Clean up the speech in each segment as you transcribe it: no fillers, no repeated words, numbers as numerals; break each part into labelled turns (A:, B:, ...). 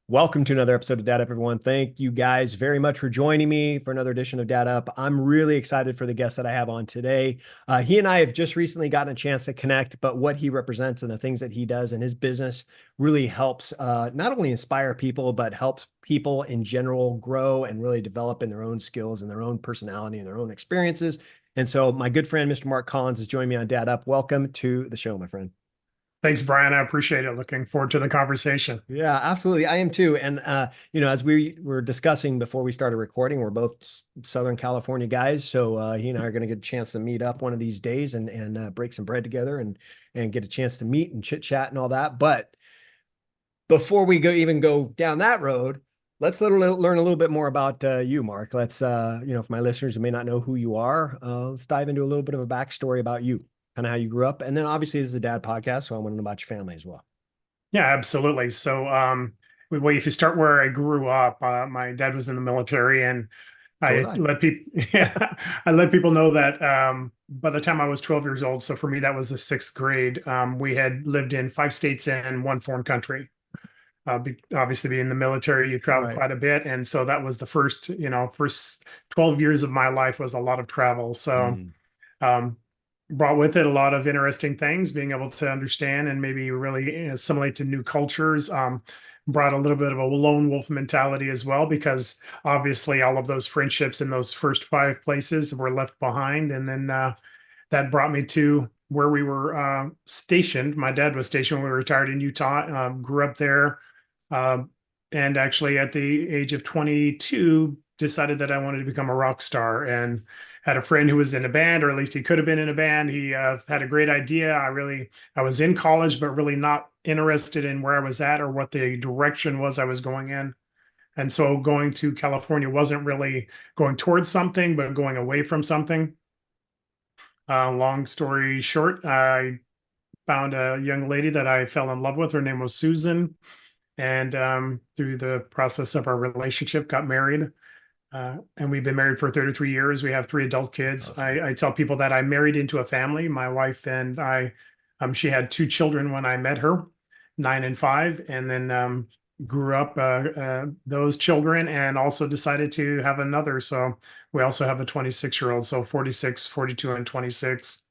A: Welcome to another episode of Data Up, everyone. Thank you guys very much for joining me for another edition of Data Up. I'm really excited for the guest that I have on today. He and I have just recently gotten a chance to connect, but what he represents and the things that he does in his business really helps not only inspire people, but helps people in general grow and really develop in their own skills and their own personality and their own experiences. And so my good friend, Mr. Mark Collins, is joining me on Data Up. Welcome to the show, my friend.
B: Thanks, Brian. I appreciate it. Looking forward to the conversation.
A: Yeah, absolutely. I am too. And as we were discussing before we started recording, we're both Southern California guys, so he and I are going to get a chance to meet up one of these days and break some bread together and get a chance to meet and chit chat and all that. But before we go down that road, let's learn a little bit more about you, Mark. Let's for my listeners who may not know who you are, let's dive into a little bit of a backstory about you, kind of how you grew up, and then obviously this is a dad podcast, so I want to know about your family as well.
B: Yeah, absolutely. Well, if you start where I grew up, my dad was in the military, and
A: So was
B: I
A: I.
B: let people, yeah, I let people know that by the time I was 12 years old, so for me that was the sixth grade. We had lived in 5 states and one foreign country. Obviously, being in the military, you travel
A: Right.
B: quite a bit, and so that was the first 12 years of my life was a lot of travel. So.
A: Mm.
B: Um, Brought with it a lot of interesting things, being able to understand and maybe really assimilate to new cultures. Brought a little bit of a lone wolf mentality as well, because obviously all of those friendships in those first 5 places were left behind. And then that brought me to where we were stationed. My dad was stationed when we retired in Utah, grew up there. Um, and actually, at the age of 22, decided that I wanted to become a rock star and had a friend who was in a band, or at least he could have been in a band. He had a great idea. I was in college, but really not interested in where I was at or what the direction was I was going in. And so going to California wasn't really going towards something, but going away from something. Long story short, I found a young lady that I fell in love with. Her name was Susan. And through the process of our relationship, got married. And we've been married for 33 years. We have 3 adult kids.
A: Awesome.
B: I tell people that I married into a family. My wife and I, she had 2 children when I met her, 9 and 5, and then grew up those children and also decided to have another. So we also have a 26-year-old, so 46, 42, and 26.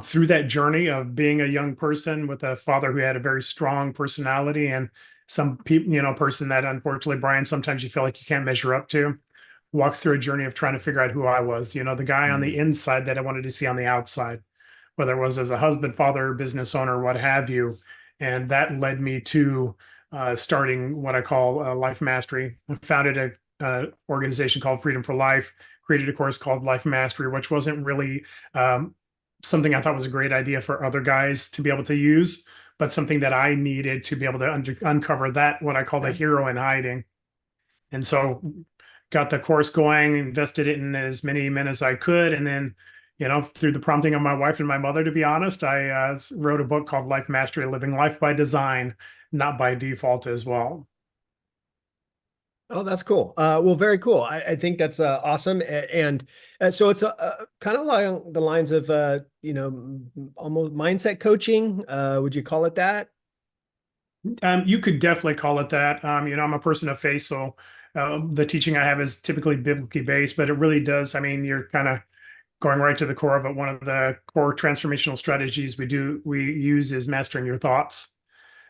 B: Through that journey of being a young person with a father who had a very strong personality and some people, person that unfortunately, Brian, sometimes you feel like you can't measure up to, walked through a journey of trying to figure out who I was, the guy on the
A: Mm.
B: inside that I wanted to see on the outside, whether it was as a husband, father, business owner, what have you. And that led me to starting what I call Life Mastery. I founded a organization called Freedom for Life, created a course called Life Mastery, which wasn't really something I thought was a great idea for other guys to be able to use, but something that I needed to be able to uncover that, what I call the
A: Yeah.
B: hero in hiding. And so got the course going, invested it in as many men as I could. And then, through the prompting of my wife and my mother, to be honest, I wrote a book called Life Mastery, Living Life by Design, Not by Default as well.
A: Oh, that's cool. Well, very cool. I think that's awesome. And so it's kind of along the lines of, almost mindset coaching. Would you call it that?
B: You could definitely call it that. I'm a person of faith, so the teaching I have is typically biblically based, but it really does. I mean, you're kind of going right to the core of it. One of the core transformational strategies we use is mastering your thoughts.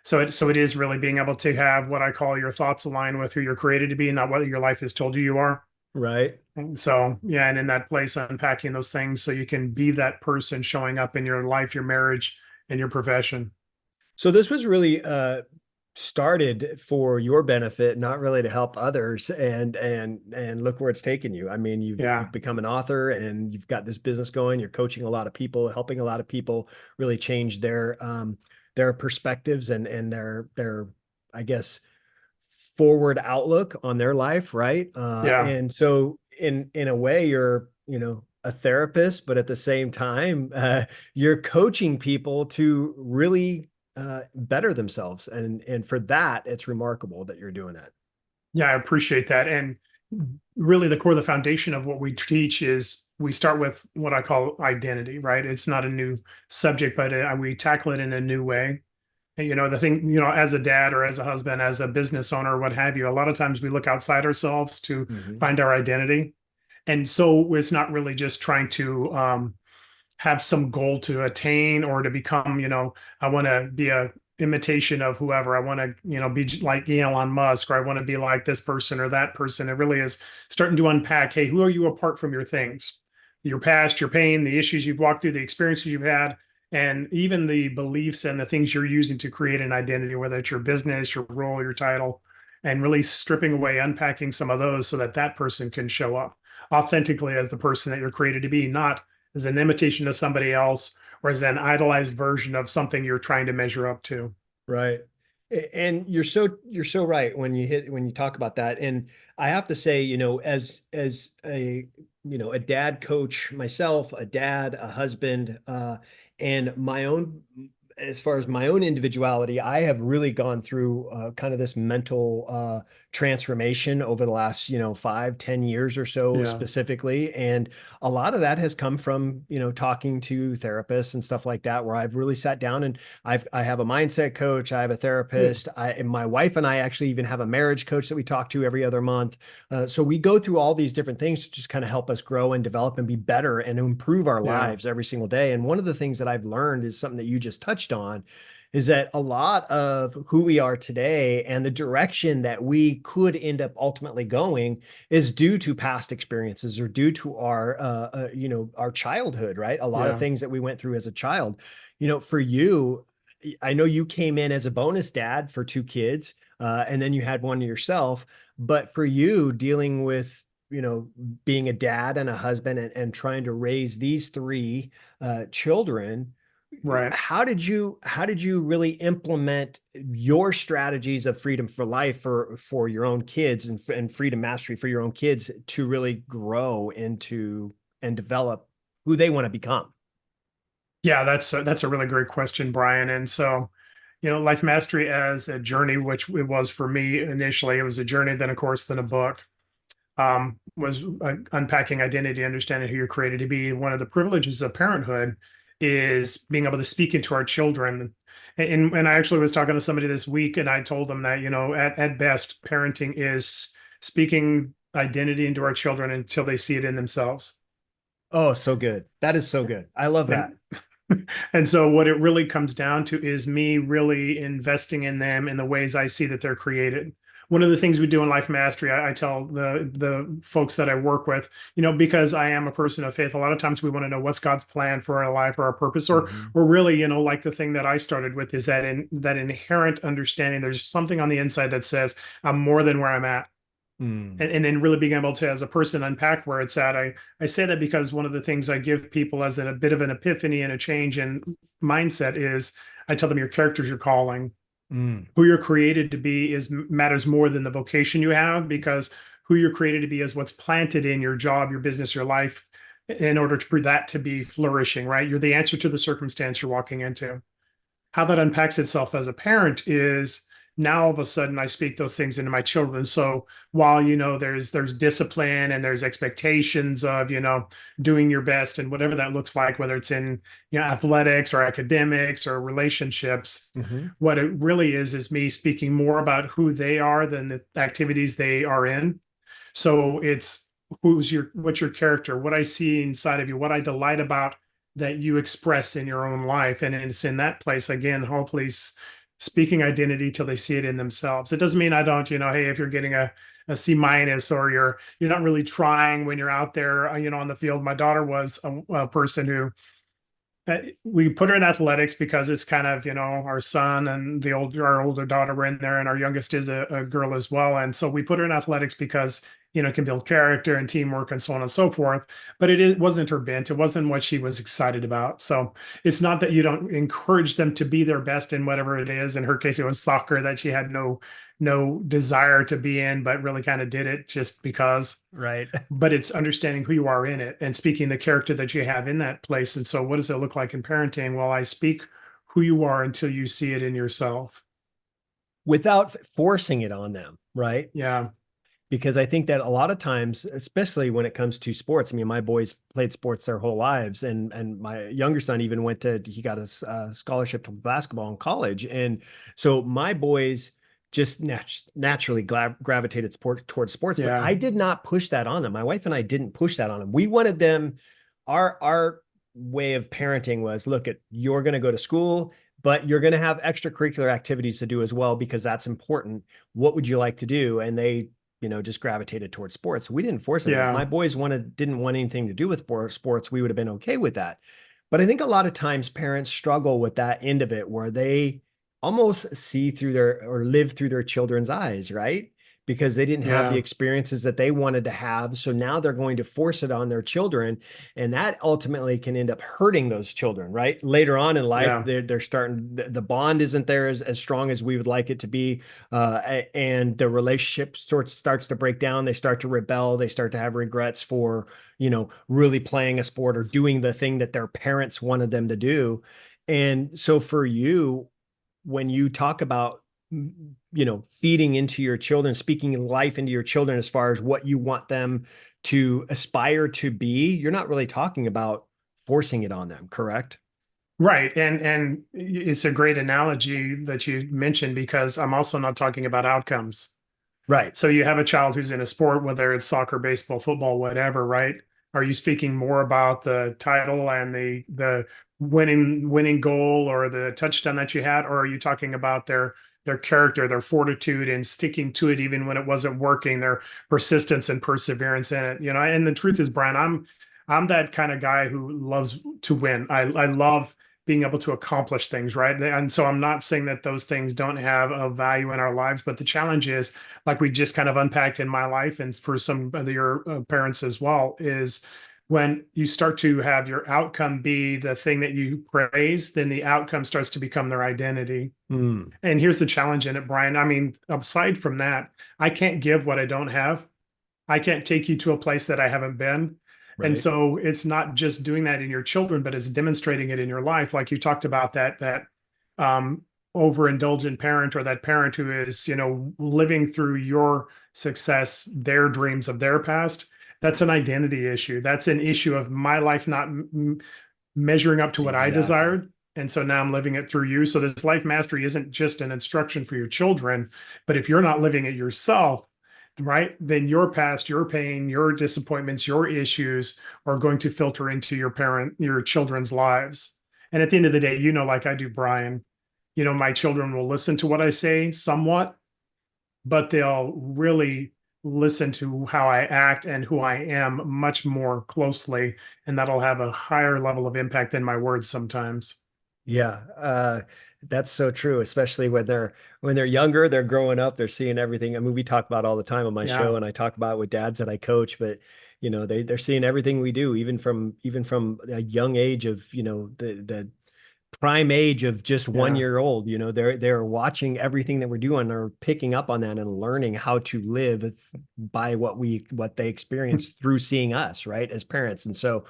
B: So it is really being able to have what I call your thoughts align with who you're created to be, not what your life has told you you are.
A: Right.
B: And so yeah, and in that place, unpacking those things so you can be that person showing up in your life, your marriage, and your profession.
A: So this was really started for your benefit, not really to help others. And look where it's taken you. I mean, you've
B: Yeah.
A: become an author and you've got this business going. You're coaching a lot of people, helping a lot of people really change their perspectives and their I guess forward outlook on their life, right?
B: Yeah.
A: And so in a way, you're a therapist, but at the same time, you're coaching people to really better themselves, and for that, it's remarkable that you're doing that.
B: Yeah, I appreciate that. And really the core, the foundation of what we teach is we start with what I call identity, right? It's not a new subject, but we tackle it in a new way. And, the thing, as a dad or as a husband, as a business owner, what have you, a lot of times we look outside ourselves to
A: Hmm.
B: find our identity. And so it's not really just trying to have some goal to attain or to become, I want to be a imitation of whoever. I want to, be like Elon Musk, or I want to be like this person or that person. It really is starting to unpack, hey, who are you apart from your things, your past, your pain, the issues you've walked through, the experiences you've had, and even the beliefs and the things you're using to create an identity, whether it's your business, your role, your title, and really stripping away, unpacking some of those so that that person can show up authentically as the person that you're created to be, not as an imitation of somebody else or as an idolized version of something you're trying to measure up to.
A: Right. And you're so right when you talk about that. And I have to say, as a a dad coach myself, a dad, a husband, and my own as far as my own individuality, I have really gone through kind of this mental transformation over the last, 5, 10 years or so
B: Yeah.
A: specifically. And a lot of that has come from, talking to therapists and stuff like that, where I've really sat down and I have a mindset coach, I have a therapist, and my wife and I actually even have a marriage coach that we talk to every other month. So we go through all these different things to just kind of help us grow and develop and be better and improve our
B: Yeah.
A: lives every single day. And one of the things that I've learned is something that you just touched on is that a lot of who we are today and the direction that we could end up ultimately going is due to past experiences or due to our childhood, right? A lot of
B: Yeah.
A: things that we went through as a child. For you, I know you came in as a bonus dad for two kids, and then you had one yourself. But for you, dealing with being a dad and a husband and trying to raise these three children,
B: Right.
A: how did you really implement your strategies of freedom for life for your own kids and freedom mastery for your own kids to really grow into and develop who they want to become?
B: Yeah. That's a really great question, Brian. And so, life mastery as a journey, which it was for me initially, it was a journey, then, of course, then a book. Was unpacking identity, understanding who you're created to be. One of the privileges of parenthood is being able to speak into our children. And I actually was talking to somebody this week, and I told them that at best, parenting is speaking identity into our children until they see it in themselves.
A: Oh, so good. That is so good. I love that.
B: And and so what it really comes down to is me really investing in them in the ways I see that they're created. One of the things we do in Life Mastery, I tell the folks that I work with, because I am a person of faith, a lot of times we want to know what's God's plan for our life or our purpose,
A: Mhm.
B: or really, like the thing that I started with is that inherent understanding. There's something on the inside that says I'm more than where I'm at,
A: Mm.
B: and then really being able to, as a person, unpack where it's at. I say that because one of the things I give people as a bit of an epiphany and a change in mindset is I tell them your character's your calling.
A: Mm.
B: Who you're created to be is matters more than the vocation you have, because who you're created to be is what's planted in your job, your business, your life, in order for that to be flourishing, right? You're the answer to the circumstance you're walking into. How that unpacks itself as a parent is now all of a sudden I speak those things into my children. So while there's discipline and there's expectations of doing your best and whatever that looks like, whether it's in athletics or academics or relationships,
A: Mhm.
B: what it really is me speaking more about who they are than the activities they are in. So it's what's your character, what I see inside of you, what I delight about that you express in your own life. And it's in that place, again, hopefully speaking identity till they see it in themselves. It doesn't mean I don't, hey, if you're getting a C minus or you're not really trying when you're out there, on the field. My daughter was a person who we put her in athletics because it's kind of our son and our older daughter were in there, and our youngest is a girl as well, and so we put her in athletics because it can build character and teamwork and so on and so forth. But it wasn't her bent, it wasn't what she was excited about. So it's not that you don't encourage them to be their best in whatever it is. In her case, it was soccer that she had no desire to be in, but really kind of did it just because.
A: Right.
B: But it's understanding who you are in it and speaking the character that you have in that place. And so what does it look like in parenting? Well, I speak who you are until you see it in yourself.
A: Without forcing it on them, right?
B: Yeah.
A: because I think that a lot of times, especially when it comes to sports, I mean, my boys played sports their whole lives, and my younger son even he got a scholarship to basketball in college, and so my boys just naturally gravitated towards sports, but
B: Yeah.
A: I did not push that on them. My wife and I didn't push that on them. We wanted them. Our way of parenting was, look, you're going to go to school, but you're going to have extracurricular activities to do as well because that's important. What would you like to do? And they, just gravitated towards sports. We didn't force it. If
B: Yeah.
A: my boys didn't want anything to do with sports, we would have been okay with that. But I think a lot of times parents struggle with that end of it where they almost see through or live through their children's eyes, right? Because they didn't have the
B: Yeah.
A: experiences that they wanted to have. So now they're going to force it on their children. And that ultimately can end up hurting those children, right? Later on in life,
B: Yeah.
A: they're starting, the bond isn't there as strong as we would like it to be. And the relationship starts to break down. They start to rebel. They start to have regrets for, really playing a sport or doing the thing that their parents wanted them to do. And so for you, when you talk about feeding into your children, speaking life into your children as far as what you want them to aspire to be, you're not really talking about forcing it on them, correct?
B: Right. And it's a great analogy that you mentioned because I'm also not talking about outcomes.
A: Right.
B: So you have a child who's in a sport, whether it's soccer, baseball, football, whatever, right? Are you speaking more about the title and the winning goal or the touchdown that you had, or are you talking about their character, their fortitude, and sticking to it even when it wasn't working, their persistence and perseverance in it? And the truth is, Brian, I'm that kind of guy who loves to win. I love being able to accomplish things, right? And so I'm not saying that those things don't have a value in our lives, but the challenge is, like we just kind of unpacked in my life and for some of your parents as well, is when you start to have your outcome be the thing that you praise, then the outcome starts to become their identity.
A: Mm,
B: And here's the challenge in it, Brian. I mean, aside from that, I can't give what I don't have. I can't take you to a place that I haven't been. And
A: right.
B: so it's not just doing that in your children, but it's demonstrating it in your life. Like you talked about that um, overindulgent parent or that parent who is, living through your success, their dreams of their past. That's an identity issue. That's an issue of my life not measuring up to what I
A: Exactly.
B: desired. And so now I'm living it through you. So this life mastery isn't just an instruction for your children, but if you're not living it yourself, right, then your past, your pain, your disappointments, your issues are going to filter into your children's lives. And at the end of the day, like I do, Brian, my children will listen to what I say somewhat, but they'll really listen to how I act and who I am much more closely. And that'll have a higher level of impact than my words sometimes.
A: Yeah, that's so true, especially when they're younger, they're growing up, they're seeing everything. I mean, we talk about all the time on my
B: Yeah.
A: show, and I talk about it with dads that I coach, but they're seeing everything we do, even from a young age of, the prime age of just one
B: Yeah.
A: year old. They're watching everything that we're doing, or picking up on that and learning how to live by what they experience through seeing us, right, as parents. And so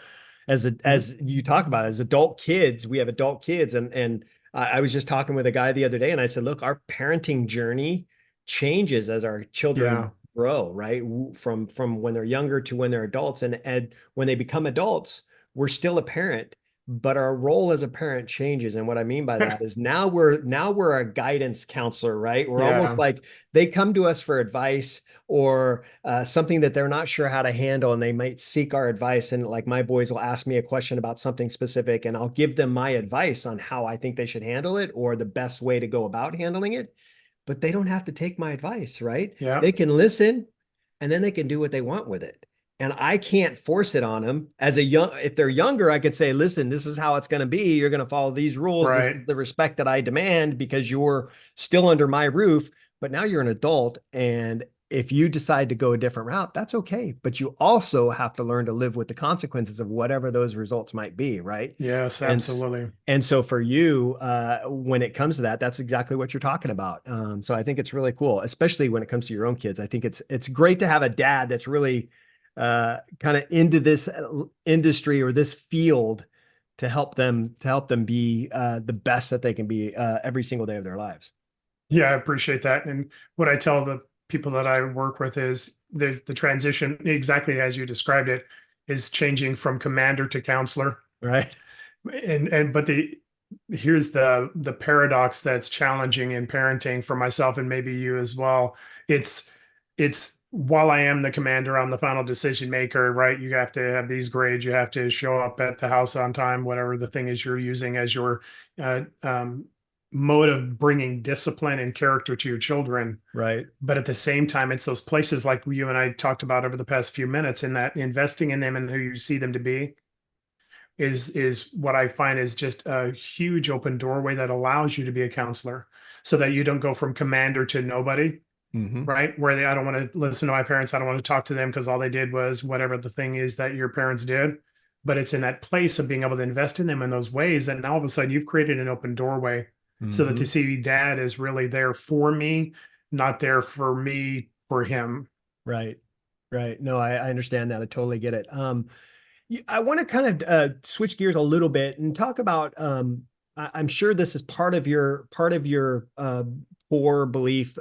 A: as you talk about, as adult kids, we have adult kids, and I was just talking with a guy the other day, and I said, look, our parenting journey changes as our children
B: Yeah.
A: grow, right? From when they're younger to when they're adults, and when they become adults, we're still a parent, but our role as a parent changes. And what I mean by that is now we're a guidance counselor, right? We're almost
B: Yeah.
A: like they come to us for advice or something that they're not sure how to handle, and they might seek our advice. And like my boys will ask me a question about something specific, and I'll give them my advice on how I think they should handle it or the best way to go about handling it. But they don't have to take my advice, right?
B: Yeah.
A: They can listen, and then they can do what they want with it. And I can't force it on them. If they're younger, I could say, listen, this is how it's going to be. You're going to follow these rules. This
B: Right.
A: is the respect that I demand because you're still under my roof. But now you're an adult, and if you decide to go a different route, that's okay. But you also have to learn to live with the consequences of whatever those results might be, right?
B: Yes,
A: And
B: absolutely.
A: and so for you, when it comes to that, that's exactly what you're talking about. So I think it's really cool, especially when it comes to your own kids. I think it's great to have a dad that's really kind of into this industry or this field to help them be the best that they can be every single day of their lives.
B: Yeah, I appreciate that. And what I tell the people that I work with is there's the transition exactly as you described it is changing from commander to counselor.
A: Right.
B: And but here's the paradox that's challenging in parenting for myself and maybe you as well. It's while I am the commander, I'm the final decision maker, right? You have to have these grades, you have to show up at the house on time, whatever the thing is you're using as your uh, um, mode of bringing discipline and character to your children.
A: Right.
B: But at the same time, it's those places like you and I talked about over the past few minutes, in that investing in them and who you see them to be is what I find is just a huge open doorway that allows you to be a counselor, so that you don't go from commander to nobody,
A: Hmm.
B: right? Where I don't want to listen to my parents, I don't want to talk to them because all they did was whatever the thing is that your parents did. But it's in that place of being able to invest in them in those ways that now all of a sudden you've created an open doorway, so that they
A: Hmm.
B: see dad is really there for me, not there for me for him.
A: Right. Right. No, I understand that. I totally get it. I want to kind of switch gears a little bit and talk about. I'm sure this is part of your core belief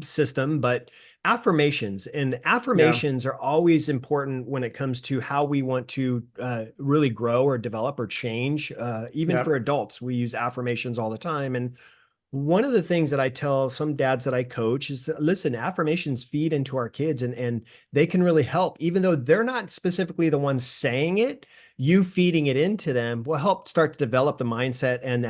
A: system, but affirmations and
B: Yeah,
A: affirmations are always important when it comes to how we want to really grow or develop or change. Even
B: yeah,
A: for adults, we use affirmations all the time, and one of the things that I tell some dads that I coach is that, listen, affirmations feed into our kids and they can really help, even though they're not specifically the ones saying it. You feeding it into them will help start to develop the mindset and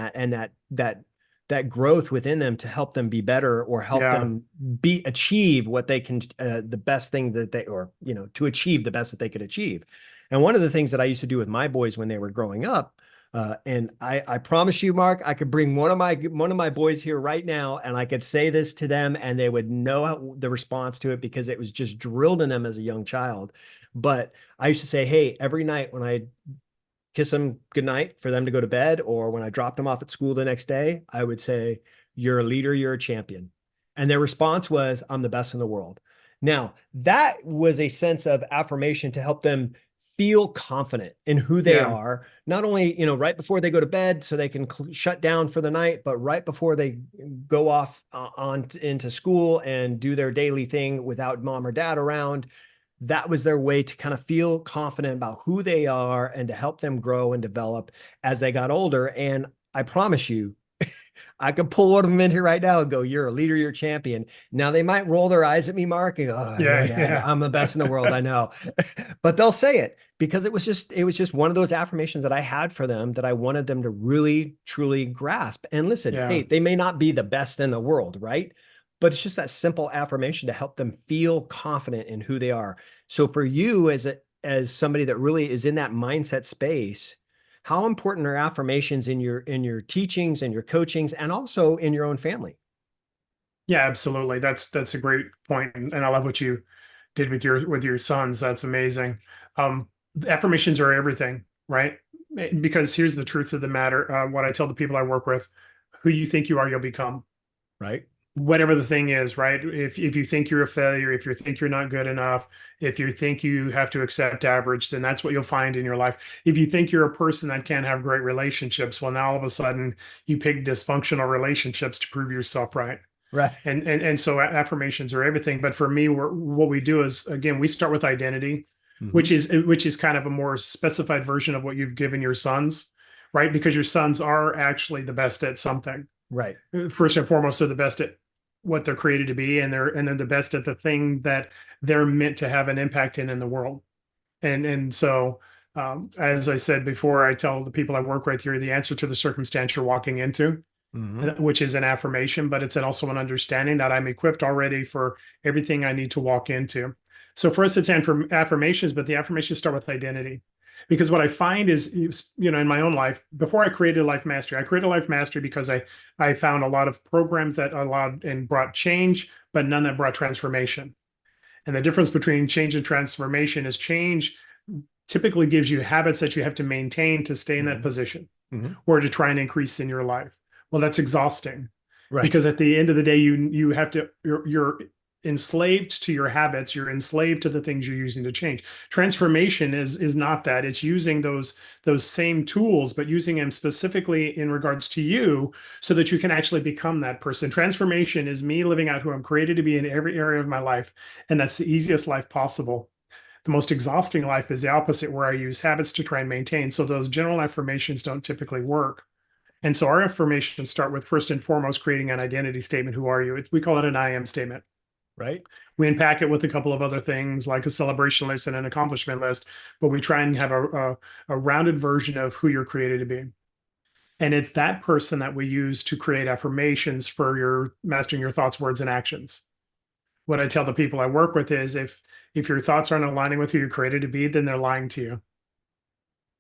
A: that growth within them to help them be better or help
B: yeah,
A: them be achieve what they can the best thing that they or to achieve the best that they could achieve. And one of the things that I used to do with my boys when they were growing up, and I promise you, Mark, I could bring one of my boys here right now, and I could say this to them, and they would know the response to it because it was just drilled in them as a young child. But I used to say, hey, every night when I kiss them goodnight for them to go to bed, or when I dropped them off at school the next day, I would say, "You're a leader, you're a champion." And their response was, "I'm the best in the world." Now, that was a sense of affirmation to help them feel confident in who they
B: yeah,
A: are, not only, right before they go to bed so they can shut down for the night, but right before they go off on into school and do their daily thing without mom or dad around. That was their way to kind of feel confident about who they are and to help them grow and develop as they got older. And I promise you, I could pull one of them in here right now and go, "You're a leader, you're a champion." Now they might roll their eyes at me, Mark, and go, "Oh, I know, Dad,
B: yeah,
A: I'm the best in the world.
B: yeah.
A: I know." But they'll say it because it was just one of those affirmations that I had for them that I wanted them to really, truly grasp. And listen,
B: Yeah.
A: hey, they may not be the best in the world, right? But it's just that simple affirmation to help them feel confident in who they are. So for you as somebody that really is in that mindset space, how important are affirmations in your teachings and your coachings and also in your own family?
B: Yeah, absolutely. That's a great point, and I love what you did with your sons. That's amazing. Affirmations are everything, right? Because here's the truth of the matter. What I tell the people I work with: who you think you are, you'll become.
A: Right?
B: Whatever the thing is, right? If you think you're a failure, if you think you're not good enough, if you think you have to accept average, then that's what you'll find in your life. If you think you're a person that can't have great relationships, well, now all of a sudden you pick dysfunctional relationships to prove yourself right.
A: Right.
B: And so affirmations are everything. But for me, what we do is, again, we start with identity,
A: Hmm.
B: which is kind of a more specified version of what you've given your sons, right? Because your sons are actually the best at something.
A: Right.
B: First and foremost, they're the best at what they're created to be, and they're the best at the thing that they're meant to have an impact in the world. And so, as I said before, I tell the people I work with, you're the answer to the circumstance you're walking into,
A: Hmm.
B: which is an affirmation, but it's also an understanding that I'm equipped already for everything I need to walk into. So for us, it's affirmations, but the affirmations start with identity. Because what I find is, in my own life, before I created Life Mastery, I created Life Mastery because I found a lot of programs that allowed and brought change, but none that brought transformation. And the difference between change and transformation is change typically gives you habits that you have to maintain to stay in that
A: Hmm.
B: position
A: Hmm.
B: or to try and increase in your life. Well, that's exhausting
A: Right.
B: because at the end of the day, you have to you're enslaved to your habits, you're enslaved to the things you're using to change. Transformation is not that. It's using those same tools, but using them specifically in regards to you so that you can actually become that person. Transformation is me living out who I'm created to be in every area of my life, and that's the easiest life possible. The most exhausting life is the opposite, where I use habits to try and maintain. So those general affirmations don't typically work. And so our affirmations start with, first and foremost, creating an identity statement. Who are you? We call it an I am statement.
A: Right.
B: We unpack it with a couple of other things like a celebration list and an accomplishment list, but we try and have a rounded version of who you're created to be. And it's that person that we use to create affirmations for your mastering your thoughts, words, and actions. What I tell the people I work with is, if your thoughts aren't aligning with who you're created to be, then they're lying to you.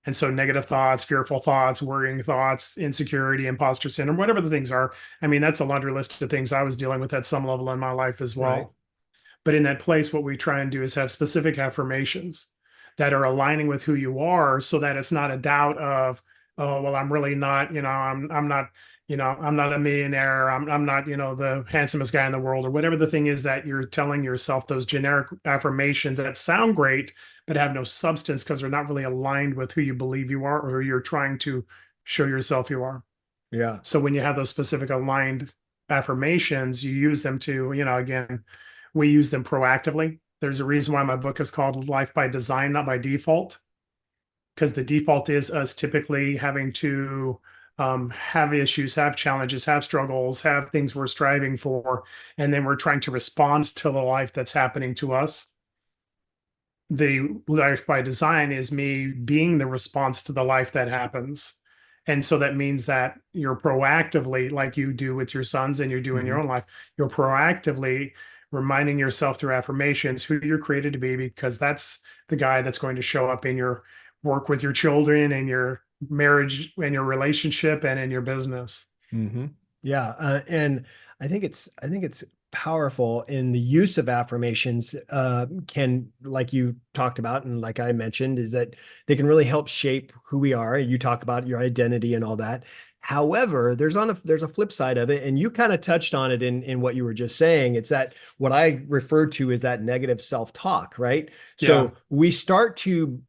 B: And so negative thoughts, fearful thoughts, worrying thoughts, insecurity, imposter syndrome, whatever the things are. I mean, that's a laundry list of things I was dealing with at some level in my life as
A: Right.
B: well. But in that place, what we try and do is have specific affirmations that are aligning with who you are, so that it's not a doubt of, oh, well, I'm really not, I'm not, I'm not a millionaire. I'm not, the handsomest guy in the world, or whatever the thing is that you're telling yourself, those generic affirmations that sound great, but have no substance because they're not really aligned with who you believe you are or who you're trying to show yourself you are.
A: Yeah.
B: So when you have those specific aligned affirmations, you use them to, again, we use them proactively. There's a reason why my book is called Life by Design, not by Default, because the default is us typically having to have issues, have challenges, have struggles, have things we're striving for. And then we're trying to respond to the life that's happening to us. The life by design is me being the response to the life that happens. And so that means that you're proactively, like you do with your sons and you do in your
A: Mhm.
B: own life, you're proactively reminding yourself through affirmations who you're created to be, because that's the guy that's going to show up in your work with your children and your marriage and your relationship and in your business.
A: Hmm. Yeah, and I think it's powerful in the use of affirmations. Can, like you talked about, and like I mentioned, is that they can really help shape who we are. You talk about your identity and all that. However, there's a flip side of it, and you kind of touched on it in what you were just saying. It's that what I refer to as that negative self-talk, right?
B: Yeah.
A: So we start to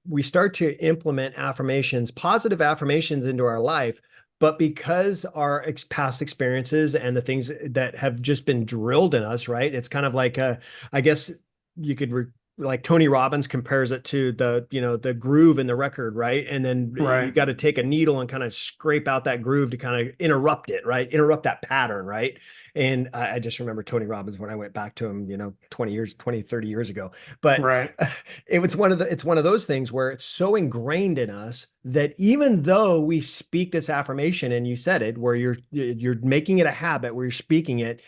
A: implement affirmations, positive affirmations into our life, but because our past experiences and the things that have just been drilled in us, right? It's kind of like, I guess you could like Tony Robbins compares it to the groove in the record, right? And then you
B: Right.
A: got to take a needle and kind of scrape out that groove to kind of interrupt it, right? Interrupt that pattern, right? And I just remember Tony Robbins when I went back to him, 30 years ago. But
B: Right.
A: it's one of those things where it's so ingrained in us that even though we speak this affirmation, and you said it, where you're making it a habit, where you're speaking it,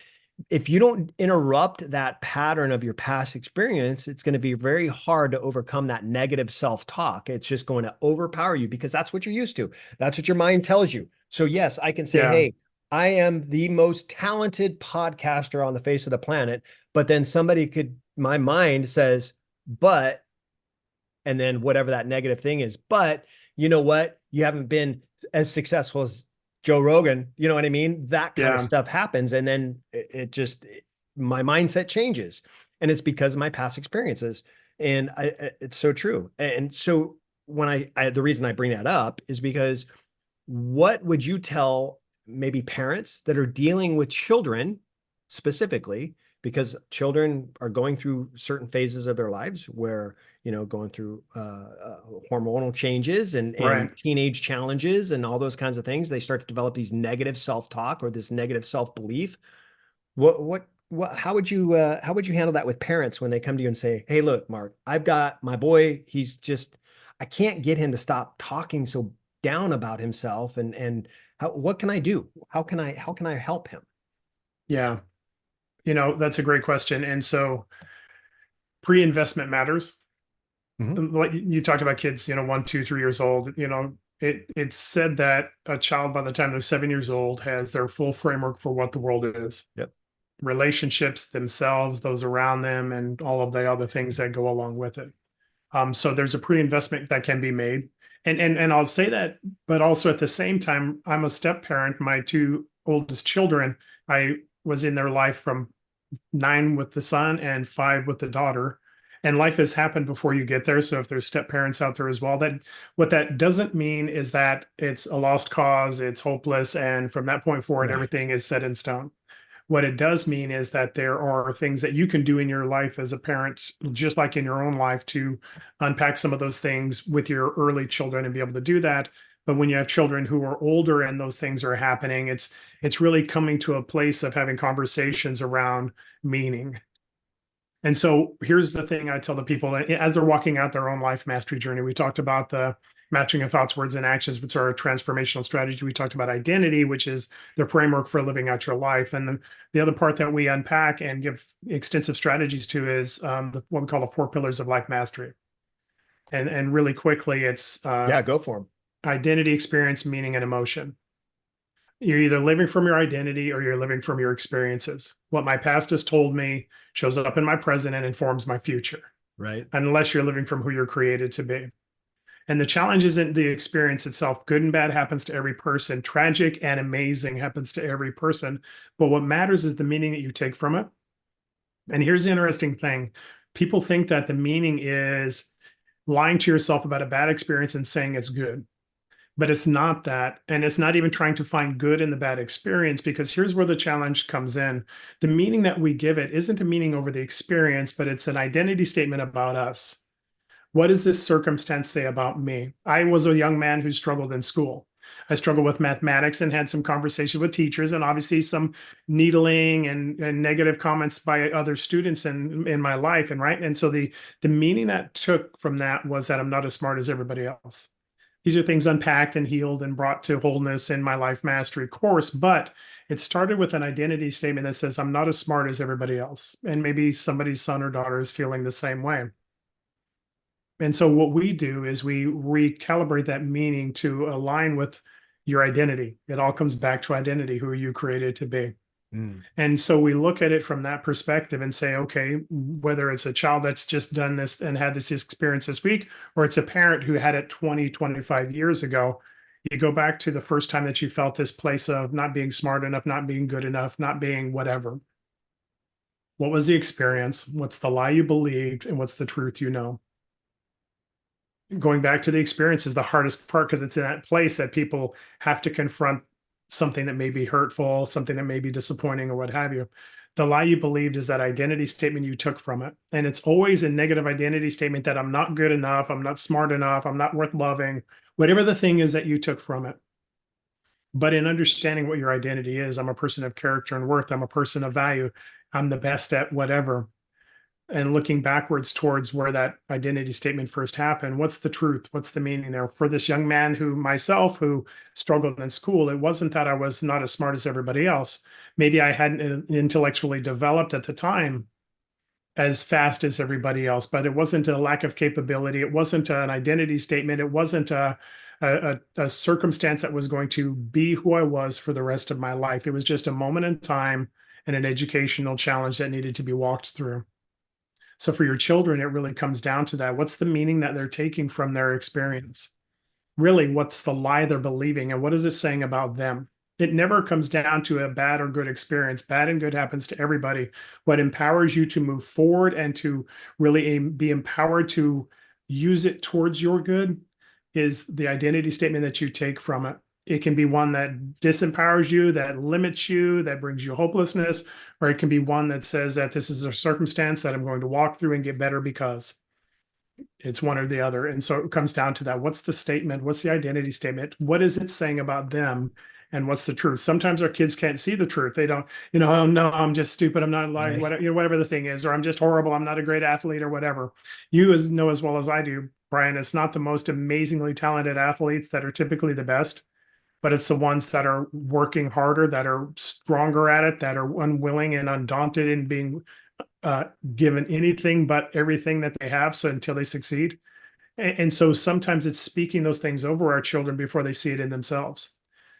A: if you don't interrupt that pattern of your past experience, it's going to be very hard to overcome that negative self-talk. It's just going to overpower you because that's what you're used to. That's what your mind tells you. So yes, I can say,
B: Yeah.
A: hey, I am the most talented podcaster on the face of the planet, but then my mind says, but, and then whatever that negative thing is. But you know what? You haven't been as successful as Joe Rogan. You know what I mean? That kind of
B: Yeah.
A: stuff happens. And then my mindset changes. And it's because of my past experiences. And it's so true. And so when the reason I bring that up is because what would you tell maybe parents that are dealing with children specifically, because children are going through certain phases of their lives where, going through hormonal changes and
B: Right.
A: teenage challenges and all those kinds of things. They start to develop these negative self-talk or this negative self-belief. How would you handle that with parents when they come to you and say, hey, look, Mark, I've got my boy, I can't get him to stop talking so down about himself, and what can I do? How can I help him?
B: Yeah. That's a great question. And so pre-investment matters.
A: Mhm.
B: Like you talked about kids, 1, 2, 3 years old, it's said that a child by the time they're 7 years old has their full framework for what the world is,
A: Yep.
B: relationships, themselves, those around them, and all of the other things that go along with it. So there's a pre-investment that can be made. And I'll say that, but also at the same time, I'm a step parent. My two oldest children, I was in their life from 9 with the son and 5 with the daughter. And life has happened before you get there. So if there's step parents out there as well, that what that doesn't mean is that it's a lost cause, it's hopeless, and from that point forward,
A: Right.
B: everything is set in stone. What it does mean is that there are things that you can do in your life as a parent, just like in your own life, to unpack some of those things with your early children and be able to do that. But when you have children who are older and those things are happening, it's really coming to a place of having conversations around meaning. And so here's the thing I tell the people as they're walking out their own life mastery journey. We talked about the matching of thoughts, words, and actions, which are a transformational strategy. We talked about identity, which is the framework for living out your life. And the other part that we unpack and give extensive strategies to is what we call the 4 pillars of life mastery. And really quickly, it's
A: Yeah, go for them.
B: identity, experience, meaning, and emotion. You're either living from your identity or you're living from your experiences. What my past has told me shows up in my present and informs my future,
A: Right.
B: unless you're living from who you're created to be. And the challenge isn't the experience itself. Good and bad happens to every person. Tragic and amazing happens to every person. But what matters is the meaning that you take from it. And here's the interesting thing. People think that the meaning is lying to yourself about a bad experience and saying it's good, but it's not that. And it's not even trying to find good in the bad experience, because here's where the challenge comes in. The meaning that we give it isn't a meaning over the experience, but it's an identity statement about us. What does this circumstance say about me? I was a young man who struggled in school. I struggled with mathematics and had some conversation with teachers, and obviously some needling and negative comments by other students in my life. And right. And so the meaning that took from that was that I'm not as smart as everybody else. These are things unpacked and healed and brought to wholeness in my life mastery course. But it started with an identity statement that says, I'm not as smart as everybody else. And maybe somebody's son or daughter is feeling the same way. And so what we do is we recalibrate that meaning to align with your identity. It all comes back to identity, who are you created to be.
A: Mm.
B: And so we look at it from that perspective and say, okay, whether it's a child that's just done this and had this experience this week, or it's a parent who had it 20, 25 years ago, you go back to the first time that you felt this place of not being smart enough, not being good enough, not being whatever. What was the experience? What's the lie you believed? And what's the truth you know? Going back to the experience is the hardest part, because it's in that place that people have to confront something that may be hurtful, something that may be disappointing, or what have you. The lie you believed is that identity statement you took from it. And it's always a negative identity statement that I'm not good enough, I'm not smart enough, I'm not worth loving, whatever the thing is that you took from it. But in understanding what your identity is, I'm a person of character and worth, I'm a person of value, I'm the best at whatever, and looking backwards towards where that identity statement first happened. What's the truth? What's the meaning there? For this young man who struggled in school, it wasn't that I was not as smart as everybody else. Maybe I hadn't intellectually developed at the time as fast as everybody else, but it wasn't a lack of capability. It wasn't an identity statement. It wasn't a circumstance that was going to be who I was for the rest of my life. It was just a moment in time and an educational challenge that needed to be walked through. So for your children, it really comes down to that. What's the meaning that they're taking from their experience? Really, what's the lie they're believing? And what is it saying about them? It never comes down to a bad or good experience. Bad and good happens to everybody. What empowers you to move forward and to really be empowered to use it towards your good is the identity statement that you take from it. It can be one that disempowers you, that limits you, that brings you hopelessness, or it can be one that says that this is a circumstance that I'm going to walk through and get better because. It's one or the other. And so it comes down to that. What's the statement? What's the identity statement? What is it saying about them? And what's the truth? Sometimes our kids can't see the truth. They don't, oh no, I'm just stupid. I'm not like
A: Right.
B: whatever, whatever the thing is, or I'm just horrible. I'm not a great athlete or whatever. You know as well as I do, Bryan, it's not the most amazingly talented athletes that are typically the best, but it's the ones that are working harder, that are stronger at it, that are unwilling and undaunted in being given anything but everything that they have. So until they succeed. And so sometimes it's speaking those things over our children before they see it in themselves.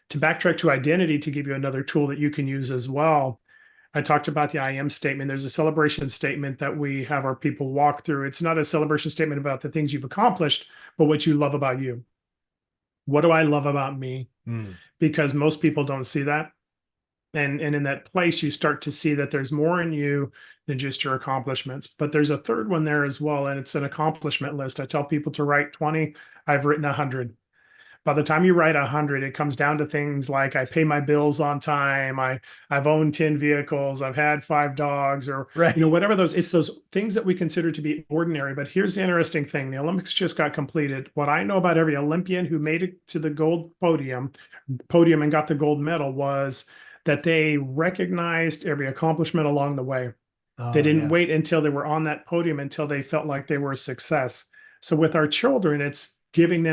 B: To backtrack to identity, to give you another tool that you can use as well, I talked about the I am statement. There's a celebration statement that we have our people walk through. It's not a celebration statement about the things you've accomplished, but what you love about you. What do I love about me?
A: Mm.
B: Because most people don't see that. And in that place, you start to see that there's more in you than just your accomplishments. But there's a third one there as well, and it's an accomplishment list. I tell people to write 20. I've written 100. By the time you write 100, it comes down to things like I pay my bills on time, I've owned 10 vehicles, I've had 5 dogs, or
A: Right.
B: whatever those, it's those things that we consider to be ordinary. But here's the interesting thing: the Olympics just got completed. What I know about every Olympian who made it to the gold podium and got the gold medal was that they recognized every accomplishment along the way. They
A: Oh
B: didn't
A: yeah.
B: wait until they were on that podium until they felt like they were a success. So with our children, it's feeding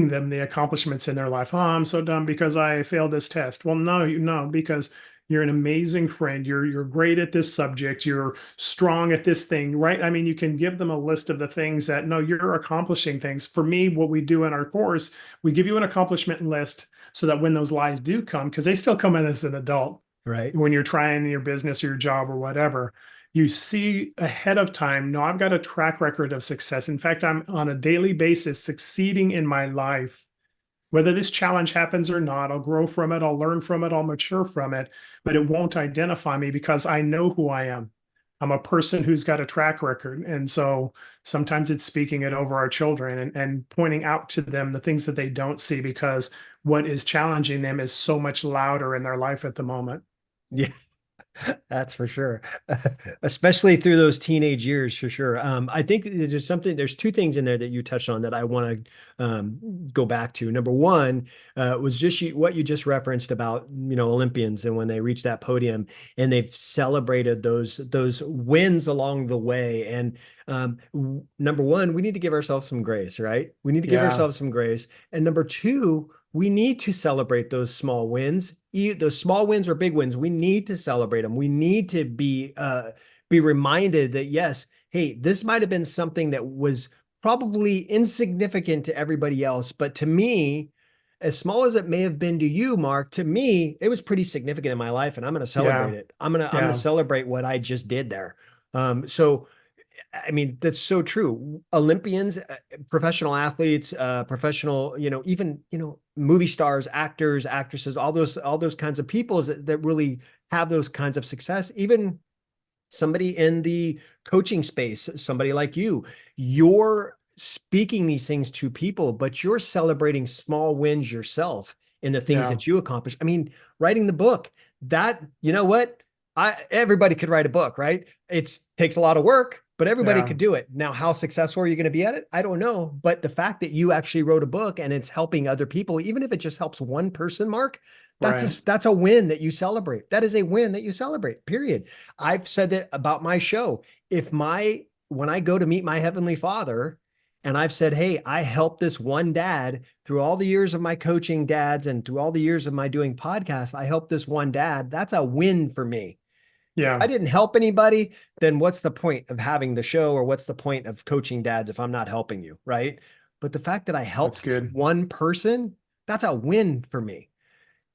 B: them the accomplishments in their life. Oh, I'm so dumb because I failed this test. Well, no, you know, because you're an amazing friend. You're great at this subject. You're strong at this thing, right? I mean, you can give them a list of the things that no, you're accomplishing things. For me, what we do in our course, we give you an accomplishment list so that when those lies do come, because they still come in as an adult,
A: Right.
B: when you're trying your business or your job or whatever, you see ahead of time, no, I've got a track record of success. In fact, I'm on a daily basis succeeding in my life. Whether this challenge happens or not, I'll grow from it, I'll learn from it, I'll mature from it, but it won't identify me because I know who I am. I'm a person who's got a track record. And so sometimes it's speaking it over our children and pointing out to them the things that they don't see because what is challenging them is so much louder in their life at the moment.
A: Yeah. That's for sure. Especially through those teenage years, for sure. I think there's two things in there that you touched on that I want to go back to. Number one was just what you just referenced about, Olympians and when they reach that podium and they've celebrated those wins along the way. And number one, we need to give ourselves some grace, right? We need to give
B: Yeah.
A: ourselves some grace. And number two, we need to celebrate those small wins, those small wins or big wins. We need to celebrate them. We need to be reminded that yes, hey, this might have been something that was probably insignificant to everybody else, but to me, as small as it may have been to you, Mark, to me, it was pretty significant in my life, and I'm going to celebrate
B: Yeah.
A: it. I'm going to
B: Yeah.
A: celebrate what I just did there. So I mean, that's so true. Olympians, professional athletes, professional, even, movie stars, actors, actresses, all those kinds of people that really have those kinds of success. Even somebody in the coaching space, somebody like you're speaking these things to people, but you're celebrating small wins yourself in the things
B: Yeah.
A: that you accomplish. I mean, writing the book, that, you know what? Everybody could write a book, right? It takes a lot of work, but everybody
B: Yeah.
A: could do it. Now, how successful are you going to be at it? I don't know. But the fact that you actually wrote a book and it's helping other people, even if it just helps one person, Mark,
B: Right.
A: that's a win that you celebrate. That is a win that you celebrate. Period. I've said that about my show. When I go to meet my heavenly Father, and I've said, hey, I helped this one dad through all the years of my coaching dads and through all the years of my doing podcasts, I helped this one dad. That's a win for me. If
B: Yeah.
A: I didn't help anybody, then what's the point of having the show or what's the point of coaching dads if I'm not helping you, right? But the fact that I
B: That's
A: helped
B: good.
A: one person, that's a win for me.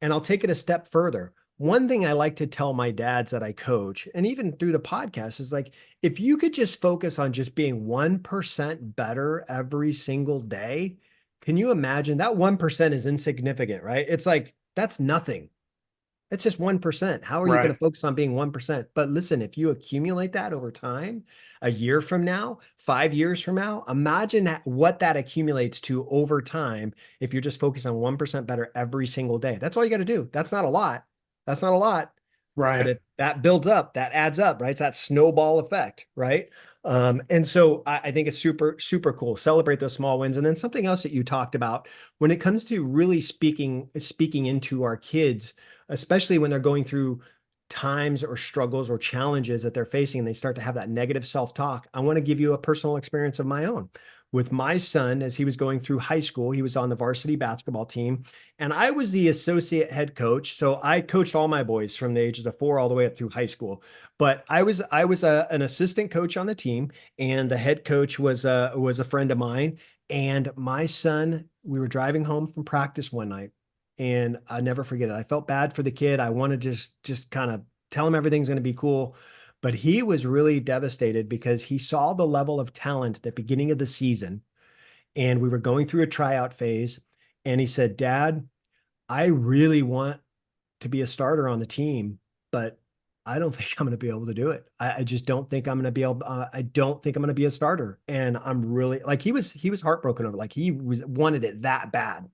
A: And I'll take it a step further. One thing I like to tell my dads that I coach, and even through the podcast, is like, if you could just focus on just being 1% better every single day, can you imagine that 1% is insignificant, right? It's like, that's nothing. It's just 1%. How are you going
B: Right.
A: to focus on being 1%? But listen, if you accumulate that over time, a year from now, 5 years from now, imagine what that accumulates to over time if you're just focused on 1% better every single day. That's all you got to do. That's not a lot. That's not a lot, but
B: Right.
A: that builds up, that adds up, right? It's that snowball effect, right? And so I think it's super, super cool. Celebrate those small wins. And then something else that you talked about when it comes to really speaking into our kids, especially when they're going through times or struggles or challenges that they're facing and they start to have that negative self-talk. I want to give you a personal experience of my own. With my son, as he was going through high school, he was on the varsity basketball team, and I was the associate head coach. So I coached all my boys from the ages of 4 all the way up through high school. But I was an assistant coach on the team, and the head coach was a friend of mine. And my son, we were driving home from practice one night, and I never forget it. I felt bad for the kid. I wanted to just kind of tell him everything's going to be cool. But he was really devastated because he saw the level of talent at the beginning of the season. And we were going through a tryout phase. And he said, Dad, I really want to be a starter on the team, but I don't think I'm going to be able to do it. I just don't think I'm going to be able. I don't think I'm going to be a starter. And I'm really like he was heartbroken over, like he was wanted it that bad.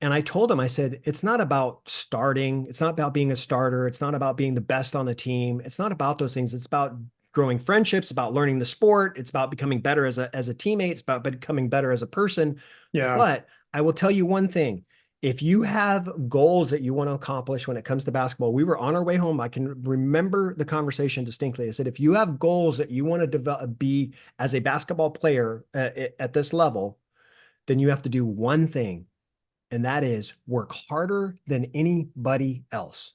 A: And I told him, I said, it's not about starting. It's not about being a starter. It's not about being the best on the team. It's not about those things. It's about growing friendships, about learning the sport. It's about becoming better as a teammate. It's about becoming better as a person.
B: Yeah.
A: But I will tell you one thing. If you have goals that you want to accomplish when it comes to basketball, we were on our way home. I can remember the conversation distinctly. I said, if you have goals that you want to develop, be as a basketball player at this level, then you have to do one thing, and that is work harder than anybody else.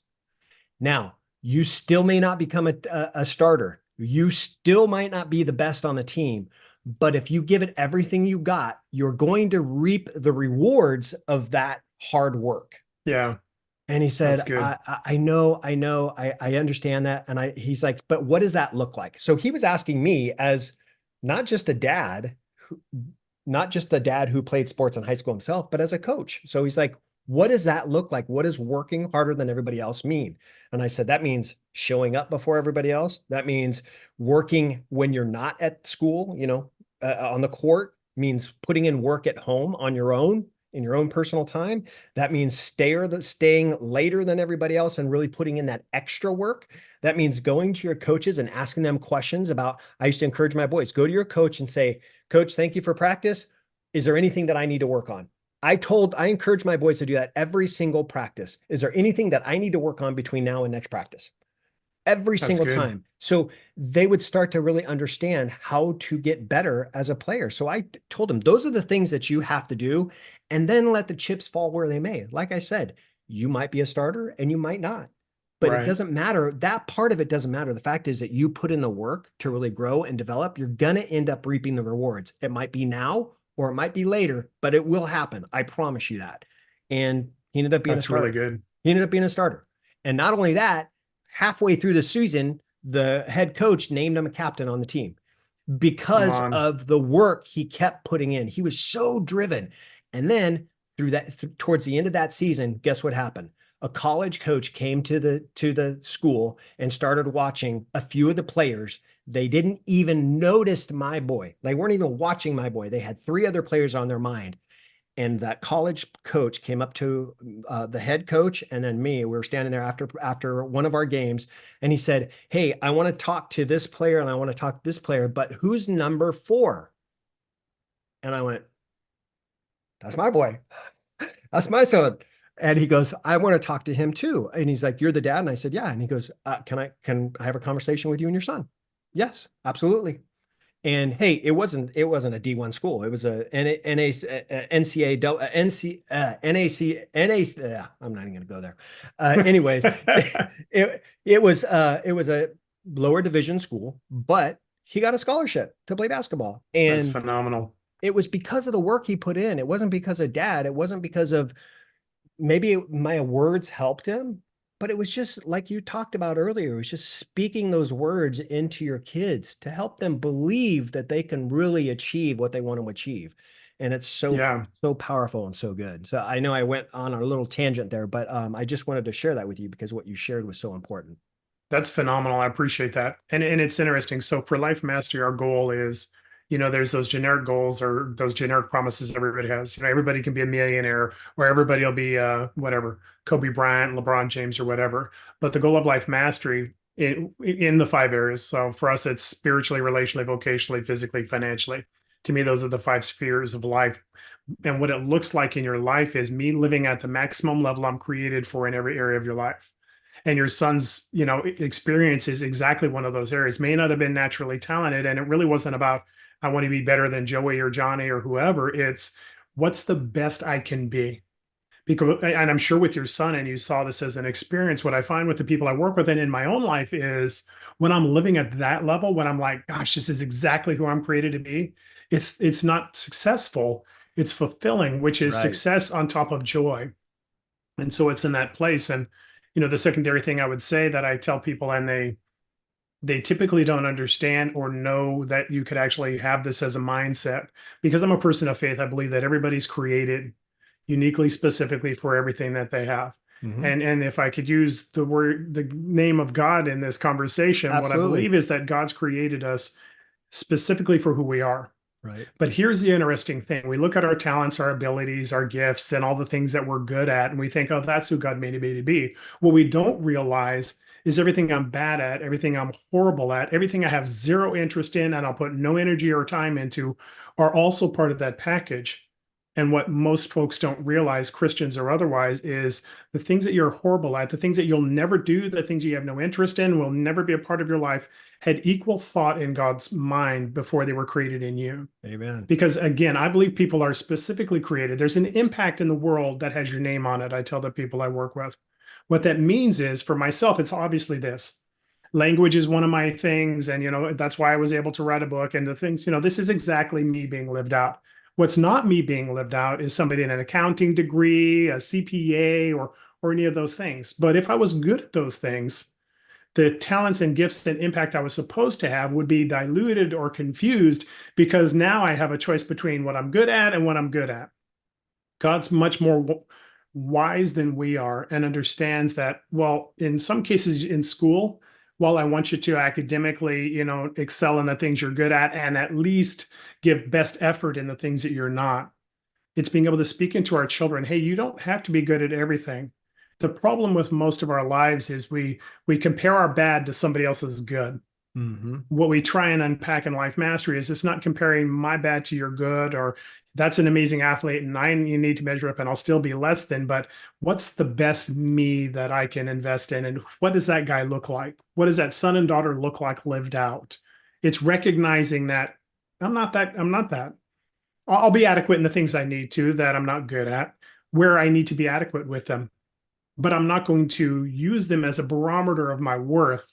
A: Now, you still may not become a starter. You still might not be the best on the team. But if you give it everything you got, you're going to reap the rewards of that hard work.
B: Yeah.
A: And he said,
B: That's good.
A: I know, I understand that. And he's like, but what does that look like? So he was asking me as not just a dad, not just the dad who played sports in high school himself, but as a coach. So he's like, what does that look like? What does working harder than everybody else mean? And I said, that means showing up before everybody else. That means working when you're not at school, on the court, means putting in work at home on your own in your own personal time. That means staying later than everybody else and really putting in that extra work. That means going to your coaches and asking them questions about, I used to encourage my boys, go to your coach and say, Coach, thank you for practice. Is there anything that I need to work on? I encourage my boys to do that every single practice. Is there anything that I need to work on between now and next practice? Every
B: That's
A: single
B: good.
A: time. So they would start to really understand how to get better as a player. So I told them, those are the things that you have to do, and then let the chips fall where they may. Like I said, you might be a starter and you might not, but it
B: Right.
A: doesn't matter. That part of it doesn't matter. The fact is that you put in the work to really grow and develop. You're going to end up reaping the rewards. It might be now or it might be later, but it will happen. I promise you that. And he ended up being a
B: That's really
A: starter.
B: good.
A: He ended up being a starter. And not only that, halfway through the season, the head coach named him a captain on the team
B: Come
A: because
B: on.
A: of the work he kept putting in. He was so driven. And then towards the end of that season, guess what happened? A college coach came to the school and started watching a few of the players. They didn't even notice my boy. They weren't even watching my boy. They had three other players on their mind. And that college coach came up to the head coach and then me. We were standing there after one of our games, and he said, "Hey, I want to talk to this player and I want to talk to this player, but who's number 4?" And I went, "That's my boy. That's my son." And he goes, "I want to talk to him too." And he's like, "You're the dad?" And I said, "Yeah." And he goes, "Can I have a conversation with you and your son?" "Yes, absolutely." And hey, it wasn't a D1 school. It was a NCAA, I'm not even going to go there. Anyways, it was a lower division school, but he got a scholarship to play basketball.
B: That's
A: And
B: phenomenal.
A: it was because of the work he put in. It wasn't because of dad. It wasn't because of maybe my words helped him, but it was just like you talked about earlier. It was just speaking those words into your kids to help them believe that they can really achieve what they want to achieve. And it's
B: Yeah.
A: so powerful and so good. So I know I went on a little tangent there, but I just wanted to share that with you because what you shared was so important.
B: That's phenomenal. I appreciate that. And it's interesting. So for Life Mastery, our goal is, there's those generic goals or those generic promises everybody has. Everybody can be a millionaire or everybody will be whatever, Kobe Bryant, LeBron James, or whatever. But the goal of Life Mastery in the 5 areas. So for us, it's spiritually, relationally, vocationally, physically, financially. To me, those are the 5 spheres of life. And what it looks like in your life is me living at the maximum level I'm created for in every area of your life. And your son's experience is exactly one of those areas. May not have been naturally talented, and it really wasn't about I want to be better than Joey or Johnny or whoever. It's what's the best I can be. Because, and I'm sure with your son, and you saw this as an experience, what I find with the people I work with and in my own life is when I'm living at that level, when I'm like, gosh, this is exactly who I'm created to be, it's not successful, it's fulfilling, which is
A: Right.
B: success on top of joy. And so it's in that place. And the secondary thing I would say that I tell people, and they typically don't understand or know that you could actually have this as a mindset. Because I'm a person of faith, I believe that everybody's created uniquely, specifically for everything that they have.
A: Hmm.
B: And if I could use the name of God in this conversation, what I
A: Absolutely.
B: believe is that God's created us specifically for who we are.
A: Right.
B: But here's the interesting thing. We look at our talents, our abilities, our gifts, and all the things that we're good at, and we think, oh, that's who God made me to be. What we don't realize is everything I'm bad at, everything I'm horrible at, everything I have zero interest in, and I'll put no energy or time into, are also part of that package. And what most folks don't realize, Christians or otherwise, is the things that you're horrible at, the things that you'll never do, the things you have no interest in, will never be a part of your life, had equal thought in God's mind before they were created in you.
A: Amen.
B: Because again, I believe people are specifically created. There's an impact in the world that has your name on it. I tell the people I work with. What that means is, for myself, it's obviously this. Language is one of my things. And, that's why I was able to write a book and the things, this is exactly me being lived out. What's not me being lived out is somebody in an accounting degree, a CPA, or any of those things. But if I was good at those things, the talents and gifts and impact I was supposed to have would be diluted or confused because now I have a choice between what I'm good at and what I'm good at. God's much more wise than we are and understands that, well, in some cases in school, while I want you to academically, excel in the things you're good at least give best effort in the things that you're not, it's being able to speak into our children, hey, you don't have to be good at everything. The problem with most of our lives is we compare our bad to somebody else's good.
A: Hmm.
B: What we try and unpack in life mastery is it's not comparing my bad to your good, or that's an amazing athlete and you need to measure up and I'll still be less than, but what's the best me that I can invest in? And what does that guy look like? What does that son and daughter look like lived out? It's recognizing that I'm not that. I'll be adequate in the things I need to that I'm not good at, where I need to be adequate with them. But I'm not going to use them as a barometer of my worth.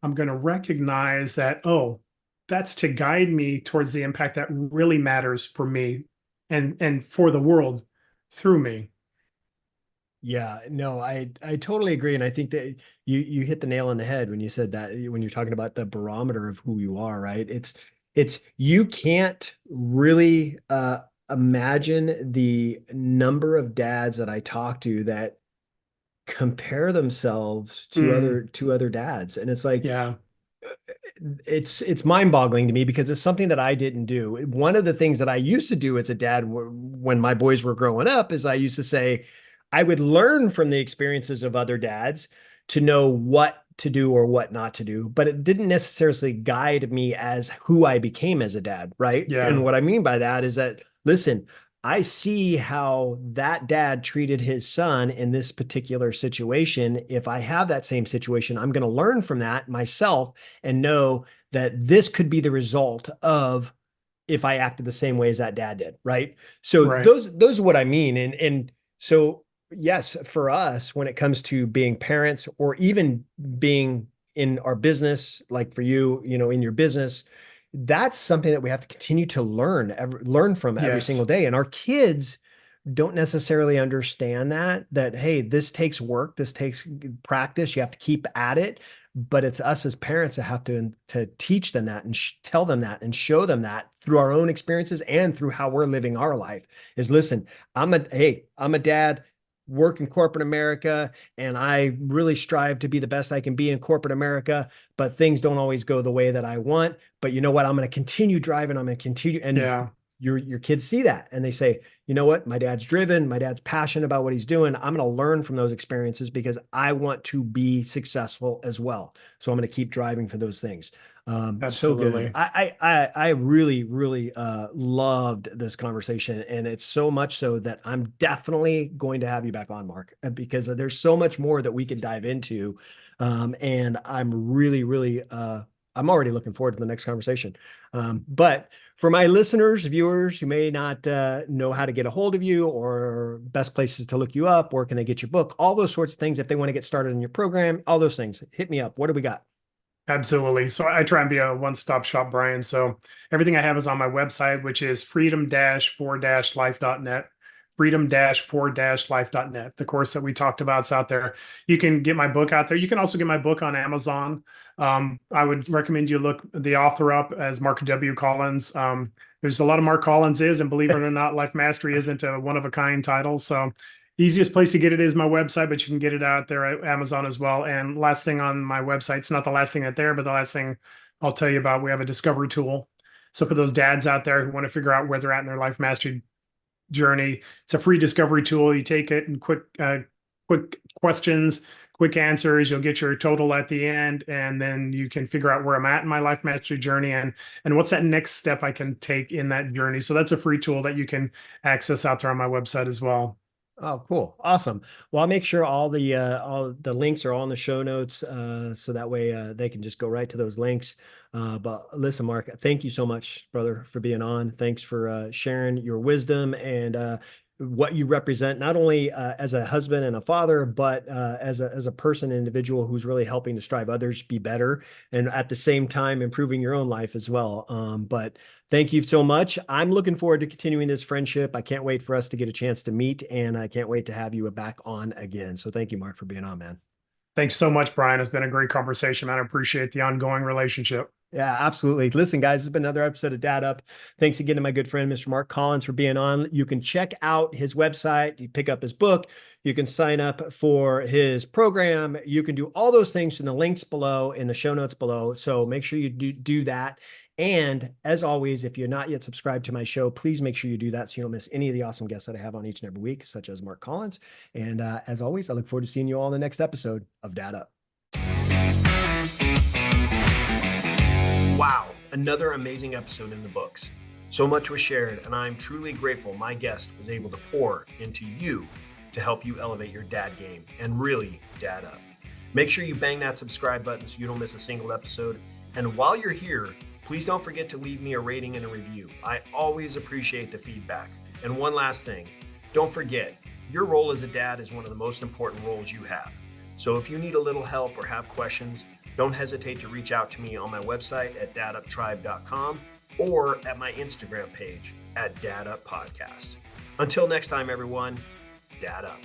B: I'm going to recognize that, oh, that's to guide me towards the impact that really matters for me and for the world through me.
A: Yeah, no, I totally agree, and I think that you hit the nail on the head when you said that when you're talking about the barometer of who you are, right? It's you can't really imagine the number of dads that I talk to that compare themselves
B: Mm,
A: to other dads, and it's like
B: yeah,
A: it's mind-boggling to me because it's something that I didn't do. One of the things that I used to do as a dad when my boys were growing up is I used to say I would learn from the experiences of other dads to know what to do or what not to do, but it didn't necessarily guide me as who I became as a dad, right? And
B: yeah,
A: what I mean by that is that, listen, I see how that dad treated his son in this particular situation. If I have that same situation, I'm going to learn from that myself and know that this could be the result of if I acted the same way as that dad did, right? So
B: right.
A: those are what I mean. And so yes, for us, when it comes to being parents or even being in our business, like for you, in your business, that's something that we have to continue to learn from every single
B: Yes,
A: day. And our kids don't necessarily understand that hey, this takes work, this takes practice, you have to keep at it, but it's us as parents that have to teach them that and tell them that and show them that through our own experiences and through how we're living our life is listen, I'm a dad, work in corporate America, and I really strive to be the best I can be in corporate America, but things don't always go the way that I want. But you know what, I'm going to continue driving, I'm going to continue. And
B: yeah,
A: your kids see that and they say, you know what, my dad's driven, my dad's passionate about what he's doing, I'm going to learn from those experiences because I want to be successful as well, so I'm going to keep driving for those things. So good.
B: absolutely.
A: I really really loved this conversation, and it's so much so that I'm definitely going to have you back on, Mark, because there's so much more that we could dive into. And I'm really really I'm already looking forward to the next conversation. But for my listeners, viewers who may not know how to get a hold of you or best places to look you up, where can they get your book, all those sorts of things, if they want to get started in your program, all those things, hit me up. What do we got?
B: Absolutely. So I try and be a one-stop shop, Brian. So everything I have is on my website, which is freedom-4-life.net. Freedom-4-life.net. The course that we talked about is out there. You can get my book out there. You can also get my book on Amazon. I would recommend you look the author up as Mark W. Collins. There's a lot of Mark Collins and believe it or not, Life Mastery isn't a one of a kind title. So Easiest place to get it is my website, but you can get it out there at Amazon as well. And last thing on my website, it's not the last thing out there, but the last thing I'll tell you about, we have a discovery tool. So for those dads out there who want to figure out where they're at in their life mastery journey, it's a free discovery tool. You take it and quick questions, quick answers. You'll get your total at the end, and then you can figure out where I'm at in my life mastery journey and what's that next step I can take in that journey. So that's a free tool that you can access out there on my website as well.
A: Oh, cool. Awesome. Well, I'll make sure all the links are all in the show notes, so that way they can just go right to those links. But listen, Mark, thank you so much, brother, for being on. Thanks for sharing your wisdom and what you represent, not only as a husband and a father, but as a person, individual who's really helping to strive others be better, and at the same time improving your own life as well. But thank you so much. I'm looking forward to continuing this friendship. I can't wait for us to get a chance to meet, and I can't wait to have you back on again. So thank you, Mark, for being on, man.
B: Thanks so much, Brian. It's been a great conversation, man. I appreciate the ongoing relationship.
A: Yeah, absolutely. Listen, guys, this has been another episode of Dad Up. Thanks again to my good friend, Mr. Mark Collins, for being on. You can check out his website. You pick up his book. You can sign up for his program. You can do all those things in the links below, in the show notes below. So make sure you do that. And as always, if you're not yet subscribed to my show, please make sure you do that so you don't miss any of the awesome guests that I have on each and every week, such as Mark Collins. And as always, I look forward to seeing you all in the next episode of Dad Up. Wow, another amazing episode in the books. So much was shared, and I'm truly grateful my guest was able to pour into you to help you elevate your dad game and really dad up. Make sure you bang that subscribe button so you don't miss a single episode. And while you're here, please don't forget to leave me a rating and a review. I always appreciate the feedback. And one last thing, don't forget, your role as a dad is one of the most important roles you have. So if you need a little help or have questions, don't hesitate to reach out to me on my website at daduptribe.com or at my Instagram page at Dad Up Podcast. Until next time, everyone, Dad Up.